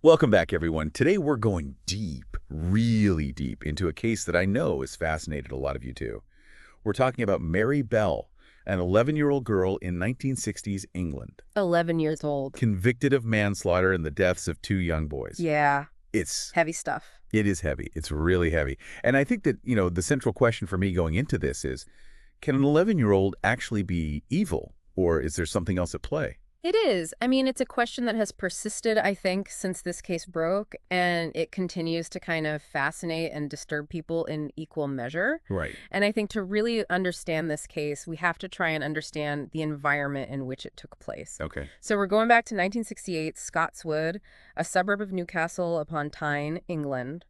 Welcome back, everyone. Today we're going deep, really deep, into a case that I know has fascinated a lot of you too. We're talking about Mary Bell, an 11-year-old girl in 1960s England, 11 years old. convicted of manslaughter and the deaths of two young boys. Yeah, It's, heavy stuff. it is heavy. It's really heavy. And I think that, the central question for me going into this is, can an 11-year-old actually be evil, or is there something else at play? It is. I mean, it's a question that has persisted, I think, since this case broke, and it continues to kind of fascinate and disturb people in equal measure. Right. And I think to really understand this case, we have to try and understand the environment in which it took place. Okay. So we're going back to 1968, Scotswood, a suburb of Newcastle upon Tyne, England.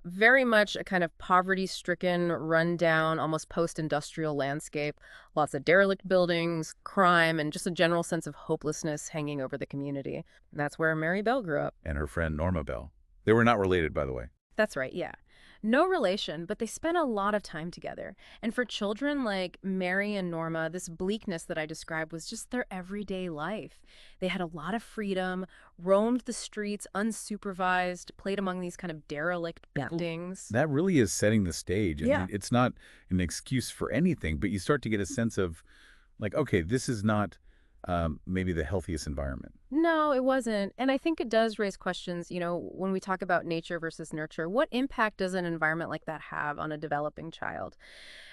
Very much a kind of poverty-stricken, run-down, almost post-industrial landscape. Lots of derelict buildings, crime, and just a general sense of hopelessness hanging over the community. And that's where Mary Bell grew up. And her friend Norma Bell. They were not related, by the way. That's right, yeah. No relation, but they spent a lot of time together. And for children like Mary and Norma, this bleakness that I described was just their everyday life. They had a lot of freedom, roamed the streets unsupervised, played among these kind of derelict buildings. That really is setting the stage. I Yeah. mean, it's not an excuse for anything, but you start to get a sense of, like, okay, this is not maybe the healthiest environment. No, it wasn't. And I think it does raise questions, when we talk about nature versus nurture, what impact does an environment like that have on a developing child?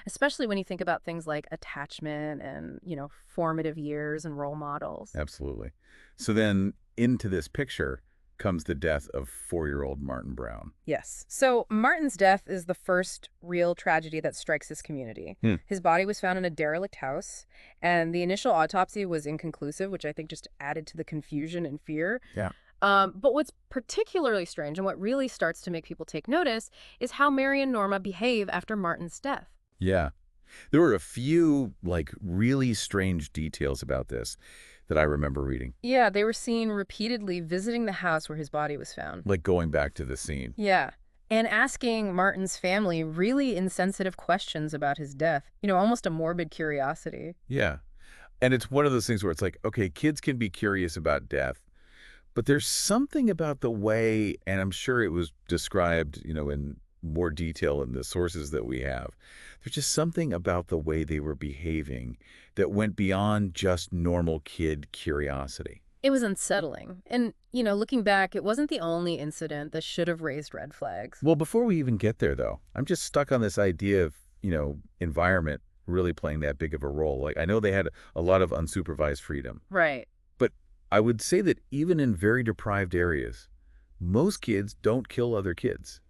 Especially when you think about things like attachment and, formative years and role models. Absolutely. So then into this picture comes the death of 4-year-old Martin Brown. Yes. So Martin's death is the first real tragedy that strikes his community. His body was found in a derelict house, and the initial autopsy was inconclusive, which I think just added to the confusion and fear. Yeah. But what's particularly strange and what really starts to make people take notice is how Mary and Norma behave after Martin's death. Yeah. There were a few, really strange details about this that I remember reading. Yeah, they were seen repeatedly visiting the house where his body was found. Like going back to the scene. Yeah. And asking Martin's family really insensitive questions about his death. Almost a morbid curiosity. Yeah. And it's one of those things where it's like, okay, kids can be curious about death, but there's something about the way, and I'm sure it was described, in more detail in the sources that we have. There's just something about the way they were behaving that went beyond just normal kid curiosity. It was unsettling. And, looking back, it wasn't the only incident that should have raised red flags. Well, before we even get there, though, I'm just stuck on this idea of, environment really playing that big of a role. Like, I know they had a lot of unsupervised freedom. Right. But I would say that even in very deprived areas, most kids don't kill other kids.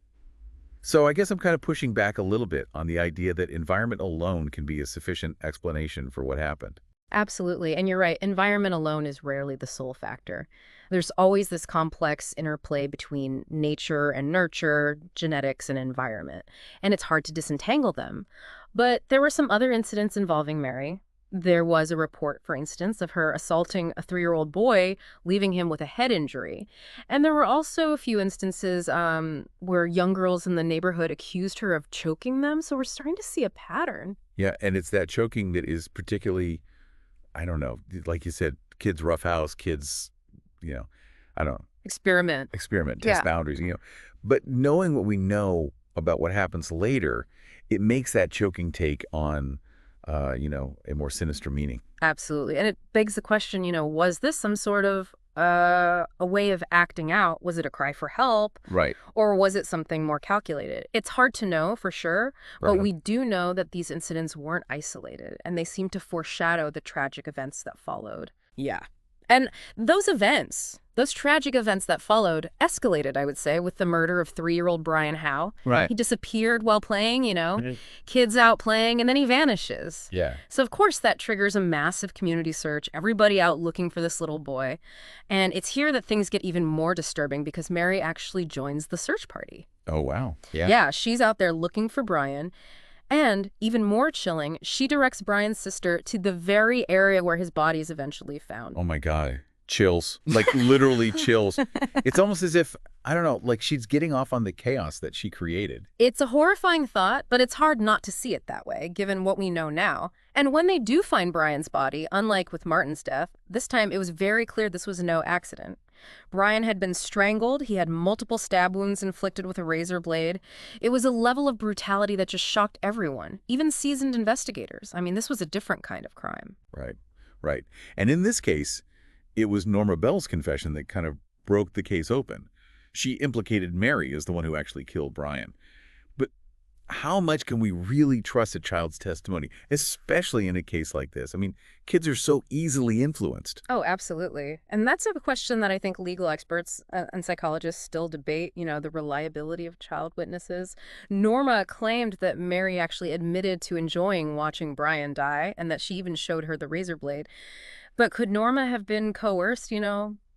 So I guess I'm kind of pushing back a little bit on the idea that environment alone can be a sufficient explanation for what happened. Absolutely. And you're right. Environment alone is rarely the sole factor. There's always this complex interplay between nature and nurture, genetics and environment. And it's hard to disentangle them. But there were some other incidents involving Mary. There was a report, for instance, of her assaulting a 3-year-old boy, leaving him with a head injury. And there were also a few instances where young girls in the neighborhood accused her of choking them. So we're starting to see a pattern. Yeah, and it's that choking that is particularly, I don't know, like you said, kids roughhouse, kids, I don't know. Experiment, test boundaries, But knowing what we know about what happens later, it makes that choking take on a more sinister meaning. Absolutely. And it begs the question, was this some sort of a way of acting out? Was it a cry for help? Right. Or was it something more calculated? It's hard to know for sure, but we do know that these incidents weren't isolated, and they seem to foreshadow the tragic events that followed. Yeah. And those tragic events that followed escalated, I would say, with the murder of 3-year-old Brian Howe. Right. He disappeared while playing, kids out playing, and then he vanishes. Yeah. So, of course, that triggers a massive community search, everybody out looking for this little boy. And it's here that things get even more disturbing because Mary actually joins the search party. Oh, wow. Yeah. Yeah, she's out there looking for Brian. And even more chilling, she directs Brian's sister to the very area where his body is eventually found. Oh, my God. Chills. Like, literally chills. It's almost as if, I don't know, like she's getting off on the chaos that she created. It's a horrifying thought, but it's hard not to see it that way, given what we know now. And when they do find Brian's body, unlike with Martin's death, this time it was very clear this was no accident. Brian had been strangled. He had multiple stab wounds inflicted with a razor blade. It was a level of brutality that just shocked everyone, even seasoned investigators. I mean, this was a different kind of crime. Right, right. And in this case, it was Norma Bell's confession that kind of broke the case open. She implicated Mary as the one who actually killed Brian. But how much can we really trust a child's testimony, especially in a case like this? I mean, kids are so easily influenced. Oh, absolutely. And that's a question that I think legal experts and psychologists still debate, the reliability of child witnesses. Norma claimed that Mary actually admitted to enjoying watching Brian die and that she even showed her the razor blade. But could Norma have been coerced,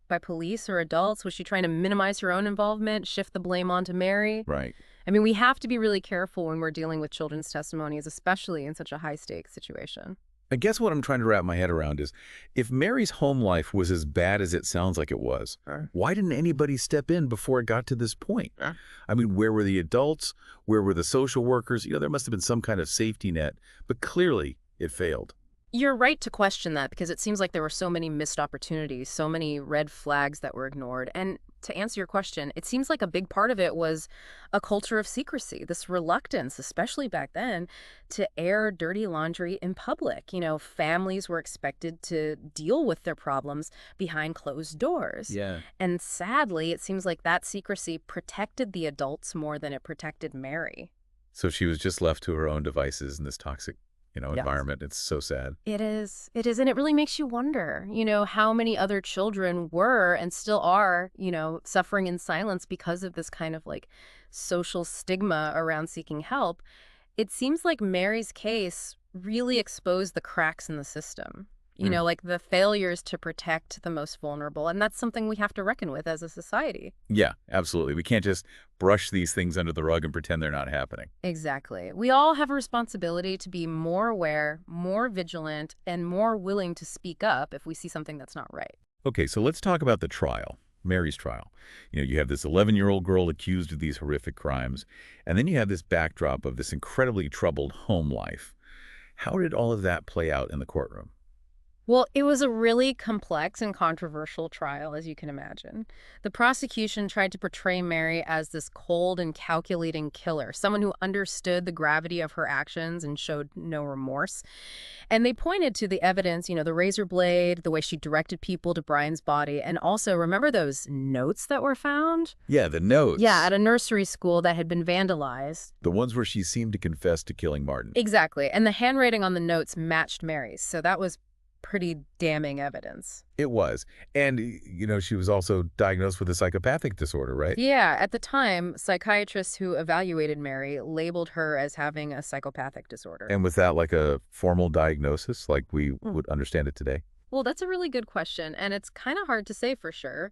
by police or adults? Was she trying to minimize her own involvement, shift the blame onto Mary? Right. I mean, we have to be really careful when we're dealing with children's testimonies, especially in such a high-stakes situation. I guess what I'm trying to wrap my head around is, if Mary's home life was as bad as it sounds like it was, why didn't anybody step in before it got to this point? I mean, where were the adults? Where were the social workers? There must have been some kind of safety net, but clearly it failed. You're right to question that because it seems like there were so many missed opportunities, so many red flags that were ignored. And to answer your question, it seems like a big part of it was a culture of secrecy, this reluctance, especially back then, to air dirty laundry in public. Families were expected to deal with their problems behind closed doors. Yeah. And sadly, it seems like that secrecy protected the adults more than it protected Mary. So she was just left to her own devices in this toxic, Yes. environment. It's so sad. It is. It is. And it really makes you wonder, how many other children were and still are, suffering in silence because of this kind of social stigma around seeking help. It seems like Mary's case really exposed the cracks in the system, like the failures to protect the most vulnerable. And that's something we have to reckon with as a society. Yeah, absolutely. We can't just brush these things under the rug and pretend they're not happening. Exactly. We all have a responsibility to be more aware, more vigilant, and more willing to speak up if we see something that's not right. Okay, so let's talk about the trial, Mary's trial. You have this 11-year-old girl accused of these horrific crimes, and then you have this backdrop of this incredibly troubled home life. How did all of that play out in the courtroom? Well, it was a really complex and controversial trial, as you can imagine. The prosecution tried to portray Mary as this cold and calculating killer, someone who understood the gravity of her actions and showed no remorse. And they pointed to the evidence, the razor blade, the way she directed people to Brian's body, and also, remember those notes that were found? Yeah, the notes. Yeah, at a nursery school that had been vandalized. The ones where she seemed to confess to killing Martin. Exactly. And the handwriting on the notes matched Mary's, so that was pretty damning evidence. It was. And, she was also diagnosed with a psychopathic disorder, right? Yeah, at the time, psychiatrists who evaluated Mary labeled her as having a psychopathic disorder. And was that like a formal diagnosis, like we would understand it today? Well, that's a really good question, and it's kind of hard to say for sure.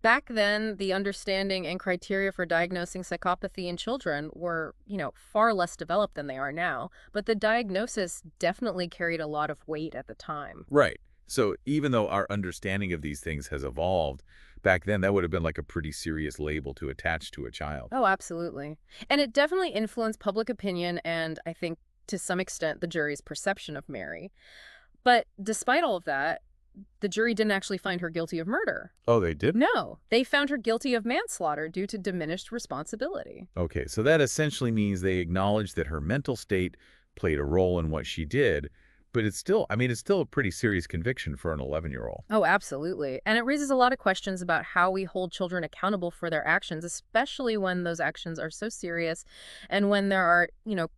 Back then, the understanding and criteria for diagnosing psychopathy in children were, far less developed than they are now. But the diagnosis definitely carried a lot of weight at the time. Right. So even though our understanding of these things has evolved, back then that would have been like a pretty serious label to attach to a child. Oh, absolutely. And it definitely influenced public opinion and, I think, to some extent, the jury's perception of Mary. But despite all of that, the jury didn't actually find her guilty of murder. Oh, they did? No, they found her guilty of manslaughter due to diminished responsibility. Okay, so that essentially means they acknowledged that her mental state played a role in what she did, but it's still a pretty serious conviction for an 11-year-old. Oh, absolutely. And it raises a lot of questions about how we hold children accountable for their actions, especially when those actions are so serious and when there are,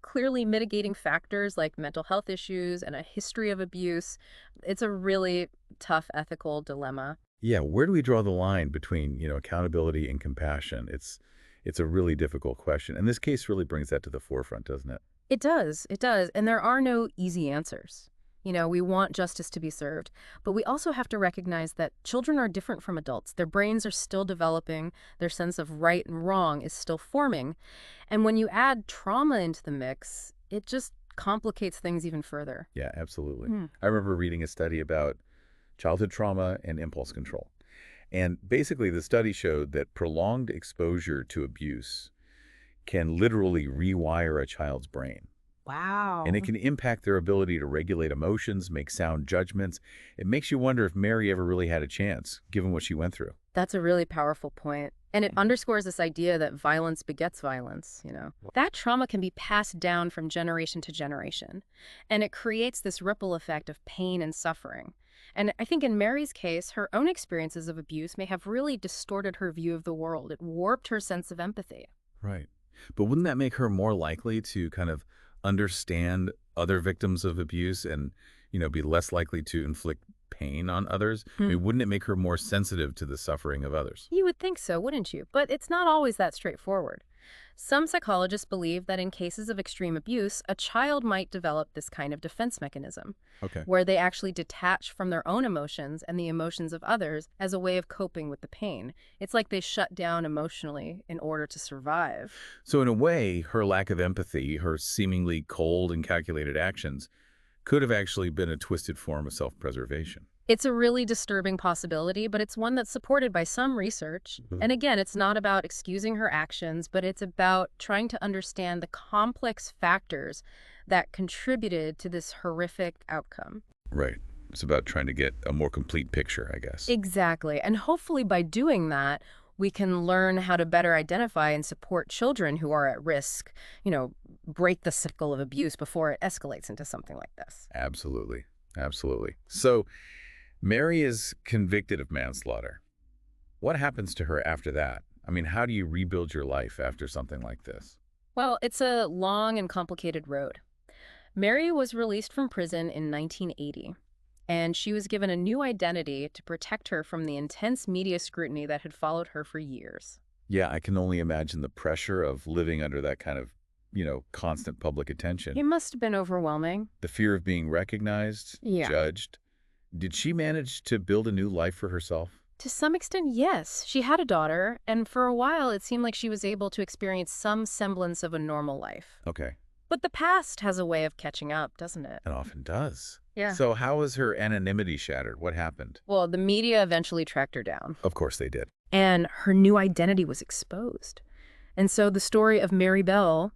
clearly mitigating factors like mental health issues and a history of abuse. It's a really tough ethical dilemma. Yeah, where do we draw the line between, accountability and compassion? It's a really difficult question. And this case really brings that to the forefront, doesn't it? It does. It does. And there are no easy answers. We want justice to be served, but we also have to recognize that children are different from adults. Their brains are still developing. Their sense of right and wrong is still forming. And when you add trauma into the mix, it just complicates things even further. Yeah, absolutely. I remember reading a study about childhood trauma and impulse control. And basically the study showed that prolonged exposure to abuse can literally rewire a child's brain. Wow. And it can impact their ability to regulate emotions, make sound judgments. It makes you wonder if Mary ever really had a chance, given what she went through. That's a really powerful point. And it underscores this idea that violence begets violence, That trauma can be passed down from generation to generation. And it creates this ripple effect of pain and suffering. And I think in Mary's case, her own experiences of abuse may have really distorted her view of the world. It warped her sense of empathy. Right. But wouldn't that make her more likely to kind of understand other victims of abuse and, be less likely to inflict pain on others? I mean, wouldn't it make her more sensitive to the suffering of others? You would think so, wouldn't you? But it's not always that straightforward. Some psychologists believe that in cases of extreme abuse, a child might develop this kind of defense mechanism, Okay. where they actually detach from their own emotions and the emotions of others as a way of coping with the pain. It's like they shut down emotionally in order to survive. So in a way, her lack of empathy, her seemingly cold and calculated actions, could have actually been a twisted form of self-preservation. It's a really disturbing possibility, but it's one that's supported by some research. And again, it's not about excusing her actions, but it's about trying to understand the complex factors that contributed to this horrific outcome. Right. It's about trying to get a more complete picture, I guess. Exactly. And hopefully by doing that, we can learn how to better identify and support children who are at risk, break the cycle of abuse before it escalates into something like this. Absolutely. Absolutely. So Mary is convicted of manslaughter. What happens to her after that? I mean, how do you rebuild your life after something like this? Well, it's a long and complicated road. Mary was released from prison in 1980, and she was given a new identity to protect her from the intense media scrutiny that had followed her for years. Yeah, I can only imagine the pressure of living under that kind of, constant public attention. It must have been overwhelming. The fear of being recognized, Yeah. judged. Did she manage to build a new life for herself? To some extent, yes. She had a daughter, and for a while it seemed like she was able to experience some semblance of a normal life. Okay. But the past has a way of catching up, doesn't it? It often does. Yeah. So how was her anonymity shattered? What happened? Well, the media eventually tracked her down, Of course they did. and her new identity was exposed. And so the story of Mary Bell,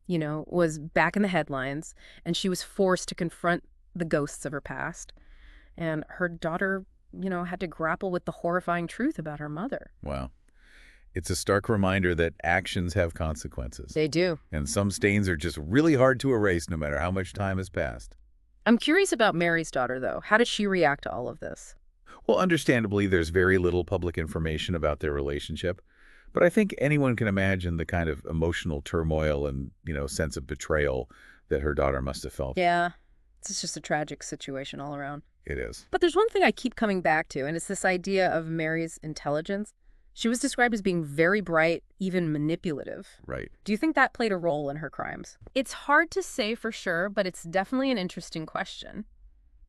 was back in the headlines, and she was forced to confront the ghosts of her past. And her daughter, had to grapple with the horrifying truth about her mother. Wow. It's a stark reminder that actions have consequences. They do. And some stains are just really hard to erase no matter how much time has passed. I'm curious about Mary's daughter, though. How did she react to all of this? Well, understandably, there's very little public information about their relationship. But I think anyone can imagine the kind of emotional turmoil and, sense of betrayal that her daughter must have felt. Yeah, it's just a tragic situation all around. It is. But there's one thing I keep coming back to, and it's this idea of Mary's intelligence. She was described as being very bright, even manipulative. Right. Do you think that played a role in her crimes? It's hard to say for sure, but it's definitely an interesting question.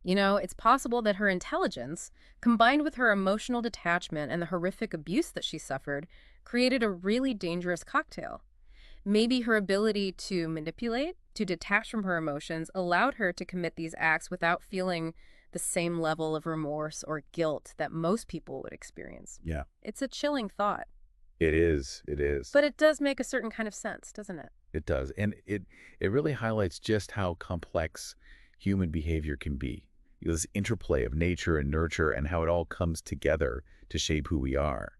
It's possible that her intelligence, combined with her emotional detachment and the horrific abuse that she suffered, created a really dangerous cocktail. Maybe her ability to manipulate, to detach from her emotions, allowed her to commit these acts without feeling the same level of remorse or guilt that most people would experience. Yeah. It's a chilling thought. It is. It is. But it does make a certain kind of sense, doesn't it? It does. And it really highlights just how complex human behavior can be. This interplay of nature and nurture and how it all comes together to shape who we are.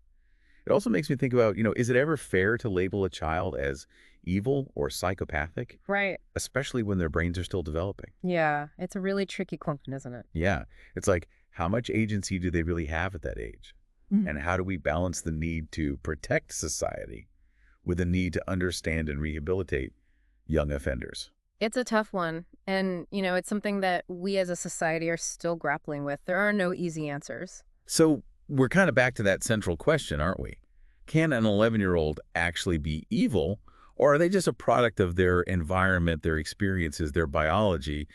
It also makes me think about, is it ever fair to label a child as evil or psychopathic? Right. Especially when their brains are still developing. Yeah, it's a really tricky question, isn't it? Yeah. It's like, how much agency do they really have at that age? And how do we balance the need to protect society with the need to understand and rehabilitate young offenders? It's a tough one. And, it's something that we as a society are still grappling with. There are no easy answers. So we're kind of back to that central question, aren't we? Can an 11-year-old actually be evil, or are they just a product of their environment, their experiences, their biology?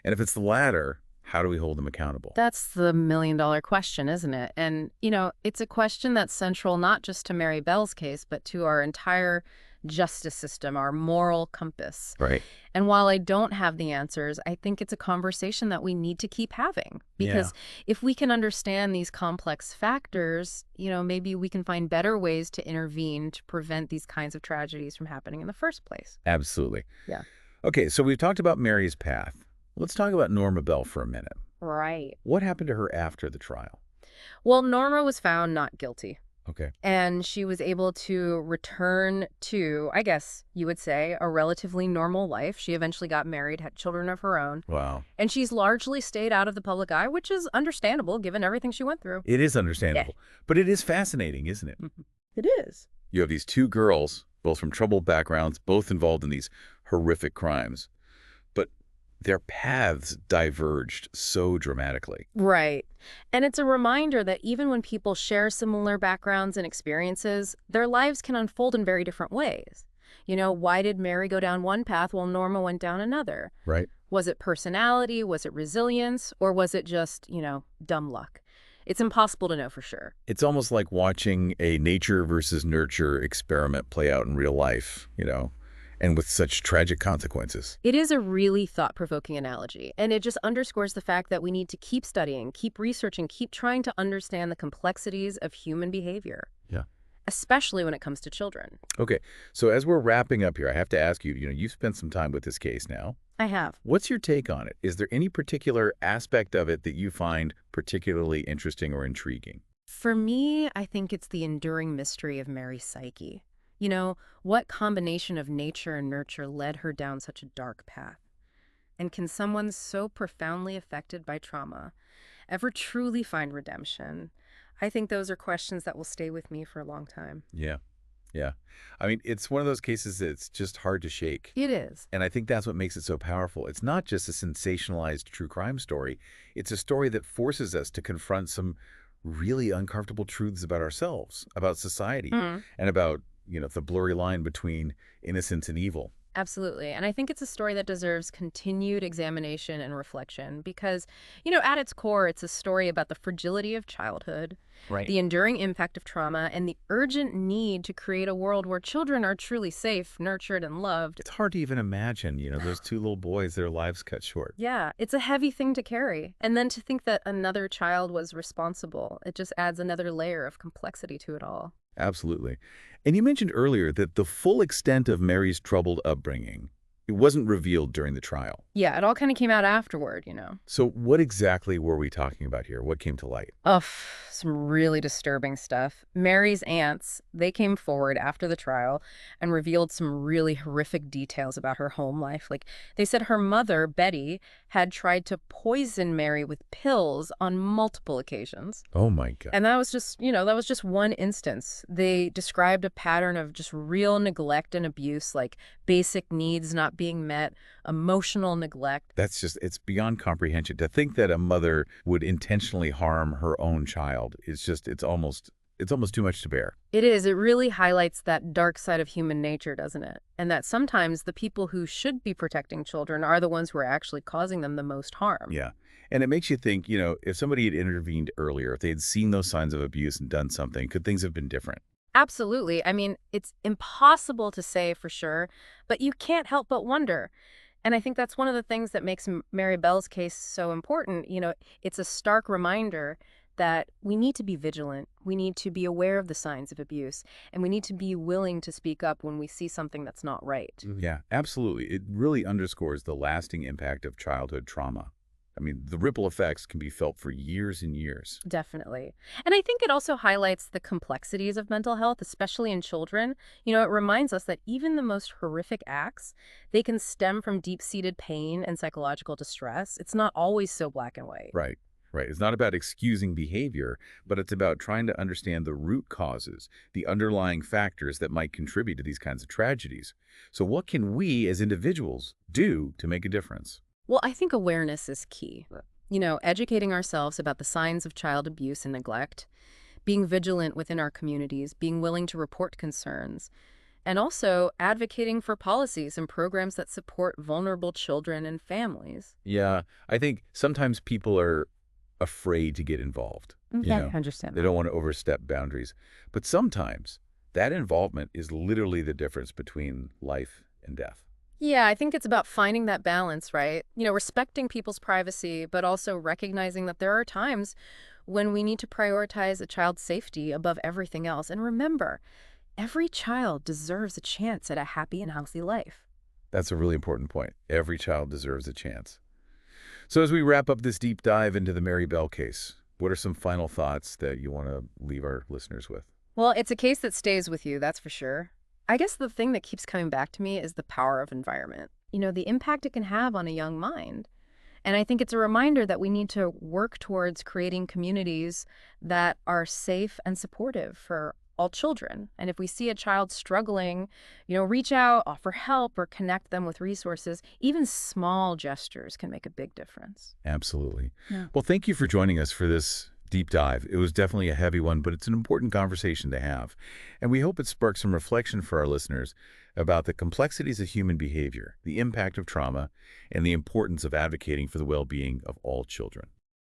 And if it's the latter, how do we hold them accountable? That's the million-dollar question, isn't it? And, it's a question that's central not just to Mary Bell's case, but to our entire justice system, our moral compass. Right. And while I don't have the answers, I think it's a conversation that we need to keep having. Because if we can understand these complex factors, maybe we can find better ways to intervene to prevent these kinds of tragedies from happening in the first place. Absolutely. Yeah. Okay, so we've talked about Mary's path. Let's talk about Norma Bell for a minute. Right. What happened to her after the trial? Well, Norma was found not guilty, Okay. and she was able to return to, I guess you would say, a relatively normal life. She eventually got married, had children of her own, Wow. and she's largely stayed out of the public eye, which is understandable given everything she went through. It is Yeah. understandable. But it is fascinating, isn't it? Mhm. It is. You have these two girls, both from troubled backgrounds, both involved in these horrific crimes. But their paths diverged so dramatically. Right. And it's a reminder that even when people share similar backgrounds and experiences, their lives can unfold in very different ways. Why did Mary go down one path while Norma went down another? Right. Was it personality? Was it resilience? Or was it just, dumb luck? It's impossible to know for sure. It's almost like watching a nature versus nurture experiment play out in real life, and with such tragic consequences. It is a really thought-provoking analogy, and it just underscores the fact that we need to keep studying, keep researching, keep trying to understand the complexities of human behavior, Yeah. especially when it comes to children. Okay, so as we're wrapping up here, I have to ask you, you've spent some time with this case now. I have. What's your take on it? Is there any particular aspect of it that you find particularly interesting or intriguing? For me, I think it's the enduring mystery of Mary's psyche. What combination of nature and nurture led her down such a dark path? And can someone so profoundly affected by trauma ever truly find redemption? I think those are questions that will stay with me for a long time. Yeah, yeah. I mean, it's one of those cases that's just hard to shake. It is. And I think that's what makes it so powerful. It's not just a sensationalized true crime story. It's a story that forces us to confront some really uncomfortable truths about ourselves, about society, and about, the blurry line between innocence and evil. Absolutely. And I think it's a story that deserves continued examination and reflection because, at its core, it's a story about the fragility of childhood, Right. the enduring impact of trauma, and the urgent need to create a world where children are truly safe, nurtured, and loved. It's hard to even imagine, those two little boys, their lives cut short. Yeah, it's a heavy thing to carry. And then to think that another child was responsible, it just adds another layer of complexity to it all. Absolutely. And you mentioned earlier that the full extent of Mary's troubled upbringing, it wasn't revealed during the trial. Yeah, it all kind of came out afterward. So what exactly were we talking about here? What came to light? Ugh, some really disturbing stuff. Mary's aunts, they came forward after the trial and revealed some really horrific details about her home life. Like, they said her mother, Betty, had tried to poison Mary with pills on multiple occasions. Oh my God. And that was just one instance. They described a pattern of just real neglect and abuse, like basic needs not being met, emotional neglect. It's beyond comprehension. To think that a mother would intentionally harm her own child, it's almost too much to bear. It is. It really highlights that dark side of human nature, doesn't it? And that sometimes the people who should be protecting children are the ones who are actually causing them the most harm. Yeah. And it makes you think, if somebody had intervened earlier, if they had seen those signs of abuse and done something, could things have been different? Absolutely. I mean, it's impossible to say for sure, but you can't help but wonder. And I think that's one of the things that makes Mary Bell's case so important. It's a stark reminder that we need to be vigilant. We need to be aware of the signs of abuse, and we need to be willing to speak up when we see something that's not right. Yeah, absolutely. It really underscores the lasting impact of childhood trauma. I mean, the ripple effects can be felt for years and years. Definitely. And I think it also highlights the complexities of mental health, especially in children. It reminds us that even the most horrific acts, they can stem from deep-seated pain and psychological distress. It's not always so black and white. Right, right. It's not about excusing behavior, but it's about trying to understand the root causes, the underlying factors that might contribute to these kinds of tragedies. So what can we as individuals do to make a difference? Well, I think awareness is key. Educating ourselves about the signs of child abuse and neglect, being vigilant within our communities, being willing to report concerns, and also advocating for policies and programs that support vulnerable children and families. Yeah, I think sometimes people are afraid to get involved. I understand They don't want to overstep boundaries. But sometimes that involvement is literally the difference between life and death. Yeah, I think it's about finding that balance, right? Respecting people's privacy, but also recognizing that there are times when we need to prioritize a child's safety above everything else. And remember, every child deserves a chance at a happy and healthy life. That's a really important point. Every child deserves a chance. So as we wrap up this deep dive into the Mary Bell case, What are some final thoughts that you want to leave our listeners with? Well, it's a case that stays with you, that's for sure. I guess the thing that keeps coming back to me is the power of environment. The impact it can have on a young mind. And I think it's a reminder that we need to work towards creating communities that are safe and supportive for all children. And if we see a child struggling, reach out, offer help, or connect them with resources. Even small gestures can make a big difference. Absolutely. Yeah. Well, thank you for joining us for this deep dive. It was definitely a heavy one, but it's an important conversation to have. And we hope it sparks some reflection for our listeners about the complexities of human behavior, the impact of trauma, and the importance of advocating for the well-being of all children.